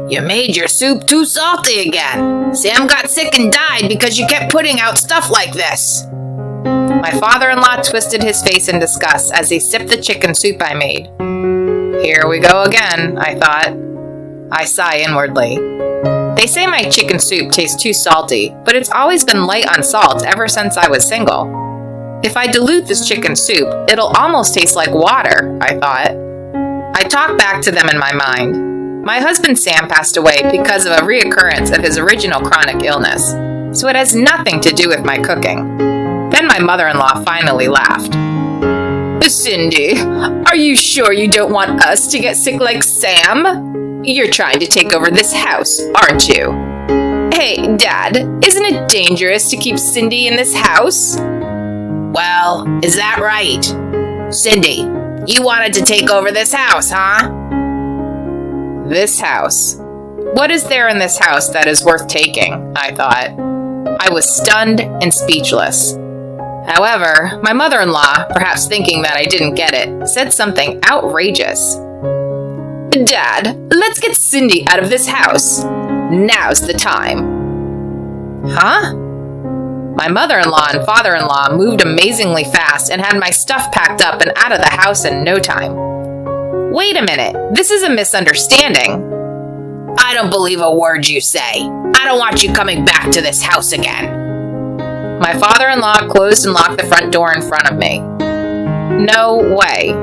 You made your soup too salty again. Sam got sick and died because you kept putting out stuff like this. My father-in-law twisted his face in disgust as he sipped the chicken soup I made. Here we go again, I thought. I sigh inwardly. They say my chicken soup tastes too salty, but it's always been light on salt ever since I was single. If I dilute this chicken soup, it'll almost taste like water, I thought. I talked back to them in my mind. My husband Sam passed away because of a reoccurrence of his original chronic illness, so it has nothing to do with my cooking. Then my mother-in-law finally laughed. Cindy, are you sure you don't want us to get sick like Sam? You're trying to take over this house, aren't you? Hey, Dad, isn't it dangerous to keep Cindy in this house? Well, is that right? Cindy, you wanted to take over this house, huh? This house. What is there in this house that is worth taking? I thought. I was stunned and speechless. However, my mother-in-law, perhaps thinking that I didn't get it, said something outrageous. Dad, let's get Cindy out of this house. Now's the time. Huh? My mother-in-law and father-in-law moved amazingly fast and had my stuff packed up and out of the house in no time. Wait a minute, this is a misunderstanding. I don't believe a word you say. I don't want you coming back to this house again. My father-in-law closed and locked the front door in front of me. No way.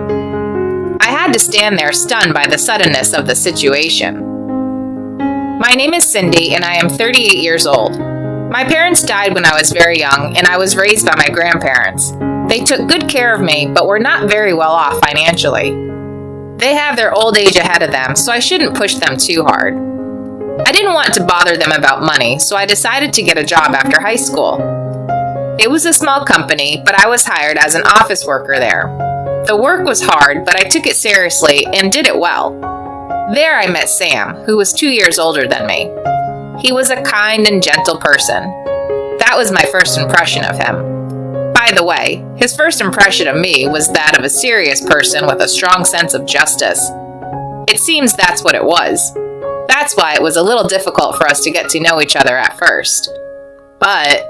I had to stand there stunned by the suddenness of the situation. My name is Cindy and I am 38 years old. My parents died when I was very young and I was raised by my grandparents. They took good care of me but were not very well off financially. They have their old age ahead of them, so I shouldn't push them too hard. I didn't want to bother them about money, so I decided to get a job after high school. It was a small company, but I was hired as an office worker there. The work was hard, but I took it seriously and did it well. There I met Sam, who was 2 years older than me. He was a kind and gentle person. That was my first impression of him. By the way, his first impression of me was that of a serious person with a strong sense of justice. It seems that's what it was. That's why it was a little difficult for us to get to know each other at first. But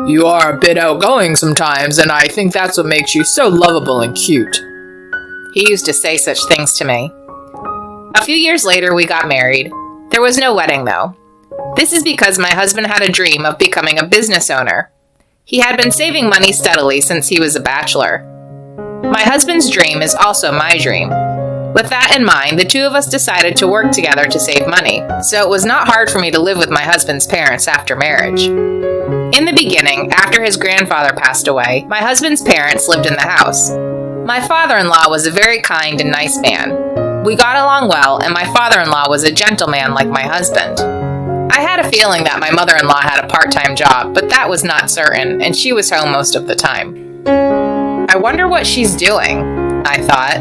you are a bit outgoing sometimes, and I think that's what makes you so lovable and cute. He used to say such things to me. A few years later, we got married. There was no wedding, though. This is because my husband had a dream of becoming a business owner. He had been saving money steadily since he was a bachelor. My husband's dream is also my dream. With that in mind, the two of us decided to work together to save money, so it was not hard for me to live with my husband's parents after marriage. In the beginning, after his grandfather passed away, my husband's parents lived in the house. My father-in-law was a very kind and nice man. We got along well, and my father-in-law was a gentleman like my husband. I had a feeling that my mother-in-law had a part-time job, but that was not certain, and she was home most of the time. I wonder what she's doing, I thought.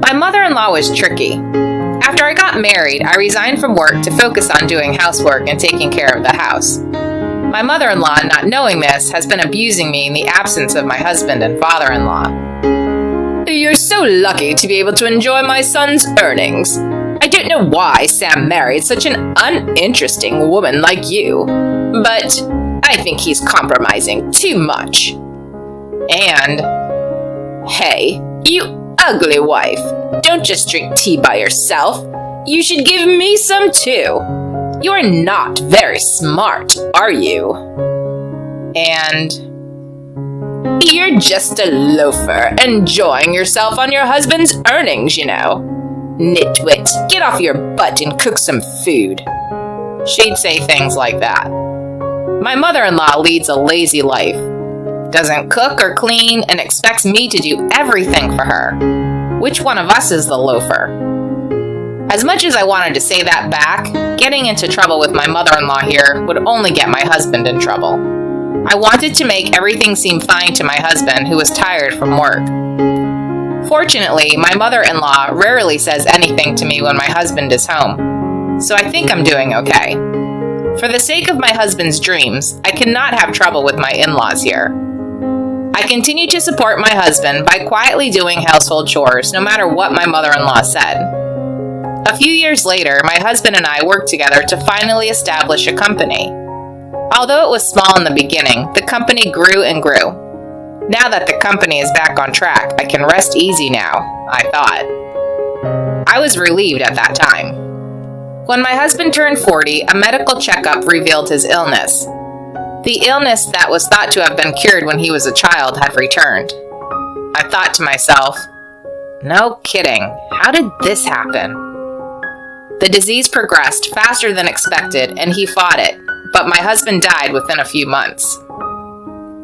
My mother-in-law was tricky. After I got married, I resigned from work to focus on doing housework and taking care of the house. My mother-in-law, not knowing this, has been abusing me in the absence of my husband and father-in-law. You're so lucky to be able to enjoy my son's earnings. I don't know why Sam married such an uninteresting woman like you, but I think he's compromising too much. And, hey, you ugly wife, don't just drink tea by yourself. You should give me some too. You're not very smart, are you? And you're just a loafer, enjoying yourself on your husband's earnings, you know. Nitwit, get off your butt and cook some food. She'd say things like that. My mother-in-law leads a lazy life. Doesn't cook or clean and expects me to do everything for her. Which one of us is the loafer? As much as I wanted to say that back, getting into trouble with my mother-in-law here would only get my husband in trouble. I wanted to make everything seem fine to my husband, who was tired from work. Fortunately, my mother-in-law rarely says anything to me when my husband is home, so I think I'm doing okay. For the sake of my husband's dreams, I cannot have trouble with my in-laws here. I continue to support my husband by quietly doing household chores no matter what my mother-in-law said. A few years later, my husband and I worked together to finally establish a company. Although it was small in the beginning, the company grew and grew. Now that the company is back on track, I can rest easy now, I thought. I was relieved at that time. When my husband turned 40, a medical checkup revealed his illness. The illness that was thought to have been cured when he was a child had returned. I thought to myself, no kidding, how did this happen? The disease progressed faster than expected and he fought it, but my husband died within a few months.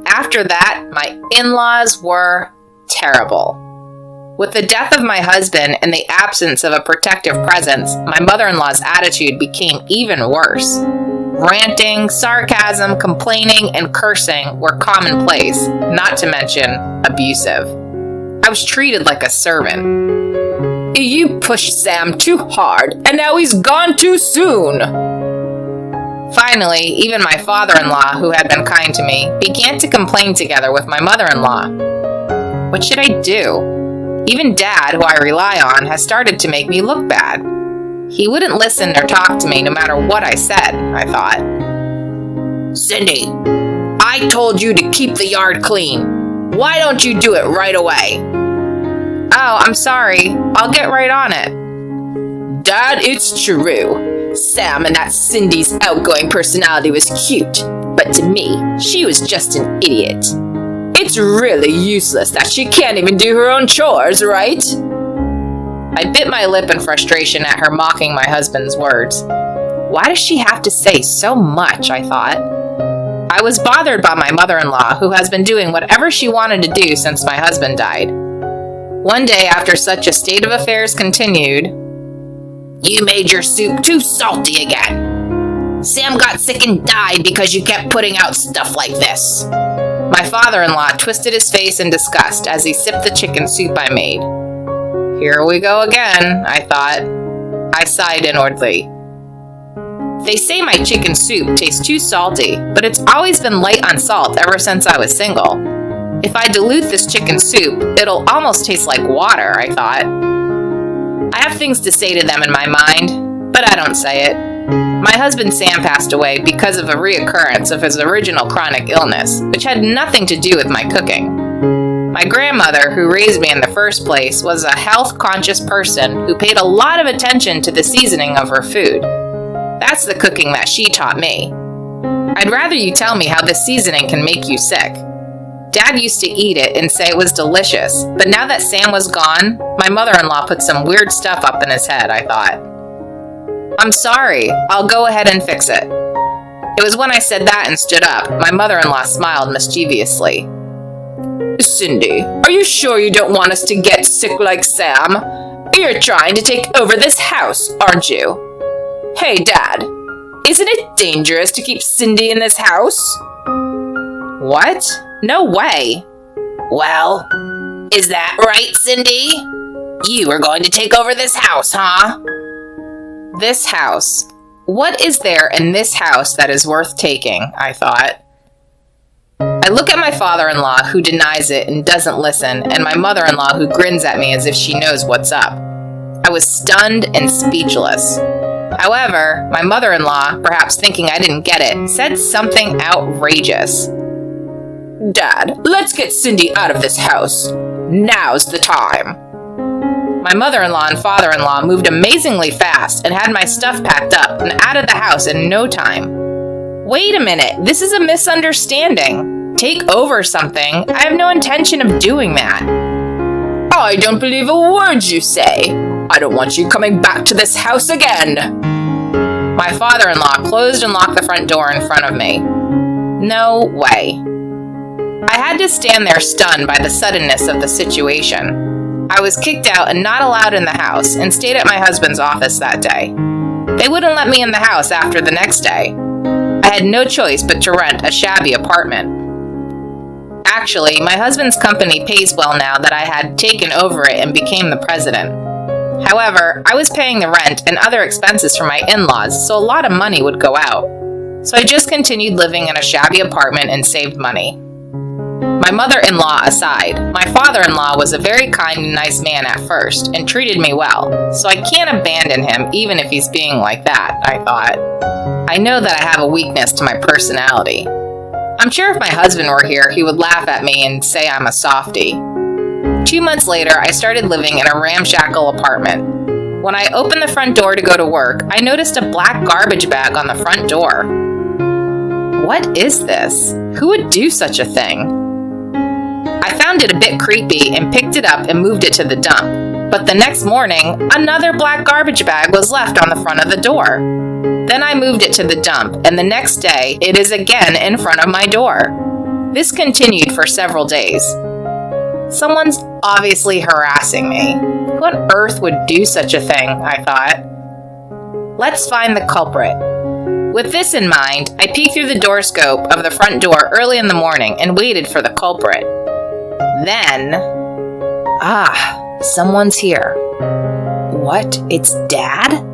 After that, my in-laws were terrible. With the death of my husband and the absence of a protective presence, my mother-in-law's attitude became even worse. Ranting, sarcasm, complaining, and cursing were commonplace, not to mention abusive. I was treated like a servant. You pushed Sam too hard, and now he's gone too soon. Finally, even my father-in-law, who had been kind to me, began to complain together with my mother-in-law. What should I do? Even Dad, who I rely on, has started to make me look bad. He wouldn't listen or talk to me no matter what I said, I thought. Cindy, I told you to keep the yard clean. Why don't you do it right away? Oh, I'm sorry. I'll get right on it. Dad, it's true. Sam and that Cindy's outgoing personality was cute, but to me, she was just an idiot. It's really useless that she can't even do her own chores, right? I bit my lip in frustration at her mocking my husband's words. Why does she have to say so much, I thought. I was bothered by my mother-in-law, who has been doing whatever she wanted to do since my husband died. One day, after such a state of affairs continued, you made your soup too salty again. Sam got sick and died because you kept putting out stuff like this. My father-in-law twisted his face in disgust as he sipped the chicken soup I made. Here we go again, I thought. I sighed inwardly. They say my chicken soup tastes too salty, but it's always been light on salt ever since I was single. If I dilute this chicken soup, it'll almost taste like water, I thought. I have things to say to them in my mind, but I don't say it. My husband Sam passed away because of a reoccurrence of his original chronic illness, which had nothing to do with my cooking. My grandmother, who raised me in the first place, was a health-conscious person who paid a lot of attention to the seasoning of her food. That's the cooking that she taught me. I'd rather you tell me how this seasoning can make you sick. Dad used to eat it and say it was delicious, but now that Sam was gone, my mother-in-law put some weird stuff up in his head, I thought. I'm sorry, I'll go ahead and fix it. It was when I said that and stood up, my mother-in-law smiled mischievously. Cindy, are you sure you don't want us to get sick like Sam? You're trying to take over this house, aren't you? Hey, Dad, isn't it dangerous to keep Cindy in this house? What? No way. Well, is that right, Cindy? You are going to take over this house, huh? This house. What is there in this house that is worth taking, I thought. I look at my father-in-law, who denies it and doesn't listen, and my mother-in-law, who grins at me as if she knows what's up. I was stunned and speechless. However, my mother-in-law, perhaps thinking I didn't get it, said something outrageous. Dad, let's get Cindy out of this house. Now's the time. My mother-in-law and father-in-law moved amazingly fast and had my stuff packed up and out of the house in no time. Wait a minute, this is a misunderstanding. Take over something. I have no intention of doing that. I don't believe a word you say. I don't want you coming back to this house again. My father-in-law closed and locked the front door in front of me. No way. I had to stand there stunned by the suddenness of the situation. I was kicked out and not allowed in the house and stayed at my husband's office that day. They wouldn't let me in the house after the next day. I had no choice but to rent a shabby apartment. Actually, my husband's company pays well now that I had taken over it and became the president. However, I was paying the rent and other expenses for my in-laws, so a lot of money would go out. So I just continued living in a shabby apartment and saved money. My mother-in-law aside, my father-in-law was a very kind and nice man at first and treated me well, so I can't abandon him even if he's being like that, I thought. I know that I have a weakness to my personality. I'm sure if my husband were here, he would laugh at me and say I'm a softie. 2 months later, I started living in a ramshackle apartment. When I opened the front door to go to work, I noticed a black garbage bag on the front door. What is this? Who would do such a thing? I found it a bit creepy and picked it up and moved it to the dump. But the next morning, another black garbage bag was left on the front of the door. Then I moved it to the dump, and the next day, it is again in front of my door. This continued for several days. Someone's obviously harassing me. Who on earth would do such a thing, I thought. Let's find the culprit. With this in mind, I peeked through the door scope of the front door early in the morning and waited for the culprit. Then, someone's here. What? It's Dad?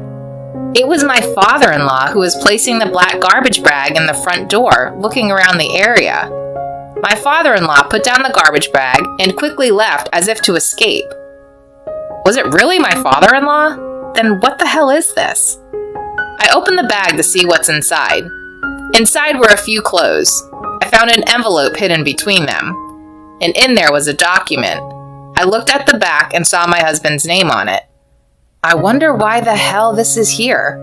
It was my father-in-law who was placing the black garbage bag in the front door, looking around the area. My father-in-law put down the garbage bag and quickly left as if to escape. Was it really my father-in-law? Then what the hell is this? I opened the bag to see what's inside. Inside were a few clothes. I found an envelope hidden between them, and in there was a document. I looked at the back and saw my husband's name on it. I wonder why the hell this is here.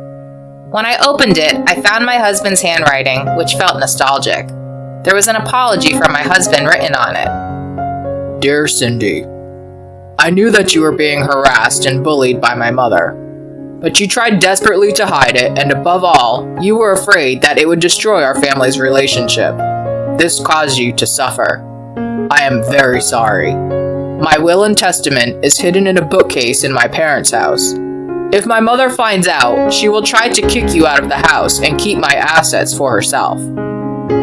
When I opened it, I found my husband's handwriting, which felt nostalgic. There was an apology from my husband written on it. Dear Cindy, I knew that you were being harassed and bullied by my mother, but you tried desperately to hide it, and above all, you were afraid that it would destroy our family's relationship. This caused you to suffer. I am very sorry. My will and testament is hidden in a bookcase in my parents' house. If my mother finds out, she will try to kick you out of the house and keep my assets for herself.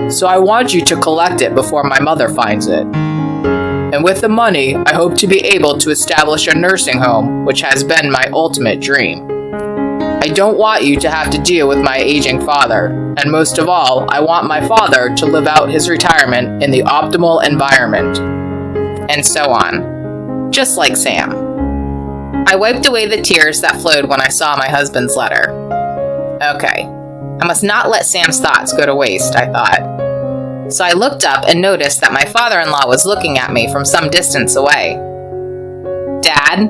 So I want you to collect it before my mother finds it. And with the money, I hope to be able to establish a nursing home, which has been my ultimate dream. I don't want you to have to deal with my aging father, and most of all, I want my father to live out his retirement in the optimal environment. And so on. Just like Sam. I wiped away the tears that flowed when I saw my husband's letter. Okay, I must not let Sam's thoughts go to waste, I thought. So I looked up and noticed that my father-in-law was looking at me from some distance away. Dad?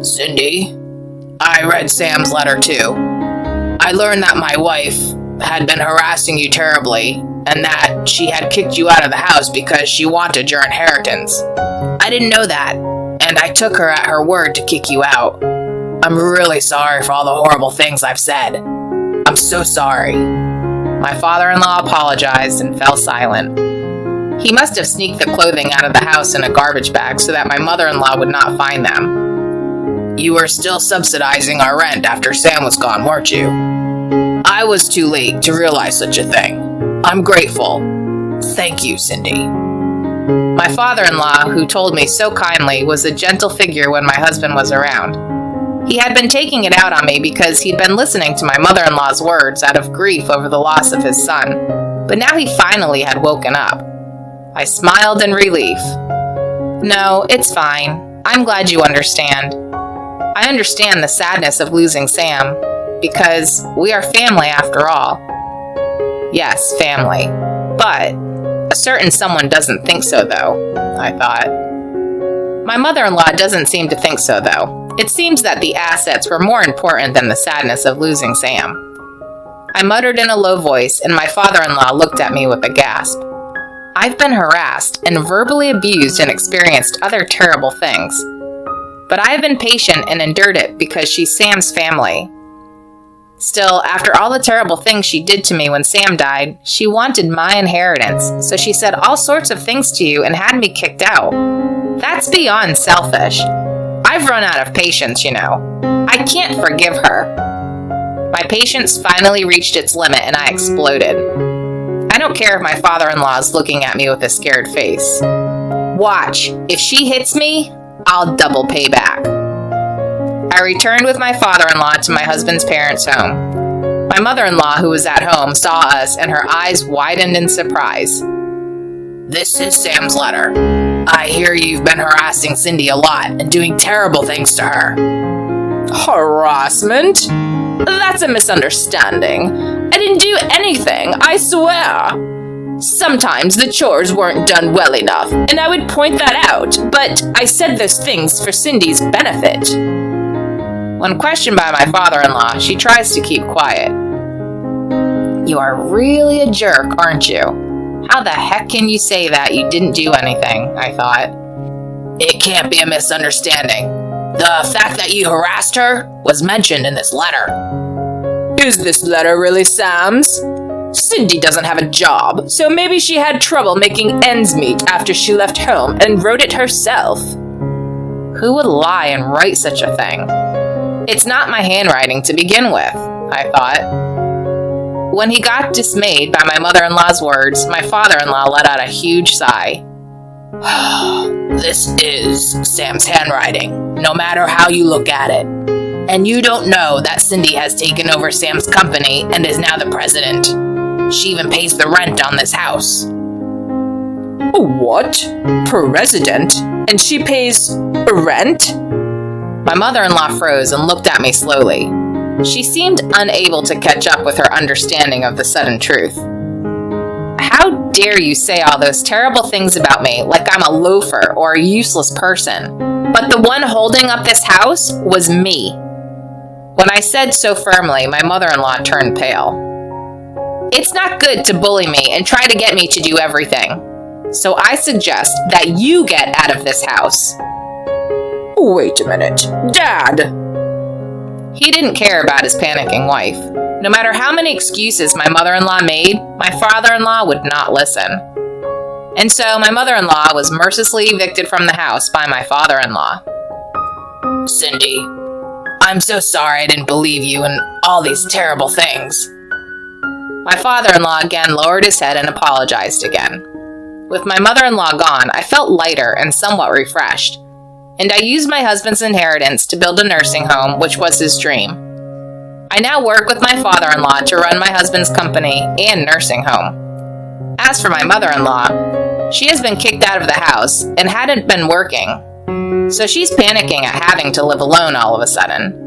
Cindy, I read Sam's letter too. I learned that my wife had been harassing you terribly, and that she had kicked you out of the house because she wanted your inheritance. I didn't know that, and I took her at her word to kick you out. I'm really sorry for all the horrible things I've said. I'm so sorry. My father-in-law apologized and fell silent. He must have sneaked the clothing out of the house in a garbage bag so that my mother-in-law would not find them. You were still subsidizing our rent after Sam was gone, weren't you? I was too late to realize such a thing. I'm grateful. Thank you, Cindy. My father-in-law, who told me so kindly, was a gentle figure when my husband was around. He had been taking it out on me because he'd been listening to my mother-in-law's words out of grief over the loss of his son, but now he finally had woken up. I smiled in relief. No, it's fine. I'm glad you understand. I understand the sadness of losing Sam, because we are family after all. Yes, family. But a certain someone doesn't think so, though, I thought. My mother-in-law doesn't seem to think so, though. It seems that the assets were more important than the sadness of losing Sam. I muttered in a low voice, and my father-in-law looked at me with a gasp. I've been harassed and verbally abused and experienced other terrible things. But I have been patient and endured it because she's Sam's family. Still, after all the terrible things she did to me when Sam died, she wanted my inheritance, so she said all sorts of things to you and had me kicked out. That's beyond selfish. I've run out of patience, you know. I can't forgive her. My patience finally reached its limit and I exploded. I don't care if my father-in-law is looking at me with a scared face. Watch, if she hits me, I'll double pay back. I returned with my father-in-law to my husband's parents' home. My mother-in-law, who was at home, saw us and her eyes widened in surprise. This is Sam's letter. I hear you've been harassing Cindy a lot and doing terrible things to her. Harassment? That's a misunderstanding. I didn't do anything, I swear. Sometimes the chores weren't done well enough, and I would point that out, but I said those things for Cindy's benefit. When questioned by my father-in-law, she tries to keep quiet. You are really a jerk, aren't you? How the heck can you say that you didn't do anything, I thought. It can't be a misunderstanding. The fact that you harassed her was mentioned in this letter. Is this letter really Sam's? Cindy doesn't have a job, so maybe she had trouble making ends meet after she left home and wrote it herself. Who would lie and write such a thing? It's not my handwriting to begin with, I thought. When he got dismayed by my mother-in-law's words, my father-in-law let out a huge sigh. This is Sam's handwriting, no matter how you look at it. And you don't know that Cindy has taken over Sam's company and is now the president. She even pays the rent on this house. What? President? And she pays rent? My mother-in-law froze and looked at me slowly. She seemed unable to catch up with her understanding of the sudden truth. How dare you say all those terrible things about me like I'm a loafer or a useless person? But the one holding up this house was me. When I said so firmly, my mother-in-law turned pale. It's not good to bully me and try to get me to do everything. So I suggest that you get out of this house. Wait a minute. Dad! He didn't care about his panicking wife. No matter how many excuses my mother-in-law made, my father-in-law would not listen. And so my mother-in-law was mercilessly evicted from the house by my father-in-law. Cindy, I'm so sorry I didn't believe you and all these terrible things. My father-in-law again lowered his head and apologized again. With my mother-in-law gone, I felt lighter and somewhat refreshed, and I used my husband's inheritance to build a nursing home, which was his dream. I now work with my father-in-law to run my husband's company and nursing home. As for my mother-in-law, she has been kicked out of the house and hadn't been working, so she's panicking at having to live alone all of a sudden.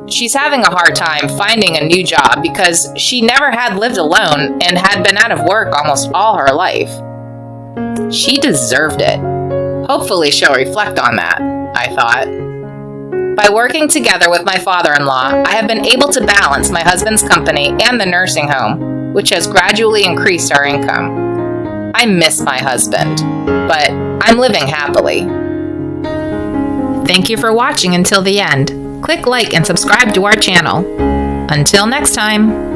She's having a hard time finding a new job because she never had lived alone and had been out of work almost all her life. She deserved it. Hopefully she'll reflect on that, I thought. By working together with my father-in-law, I have been able to balance my husband's company and the nursing home, which has gradually increased our income. I miss my husband, but I'm living happily. Thank you for watching until the end. Click like and subscribe to our channel. Until next time.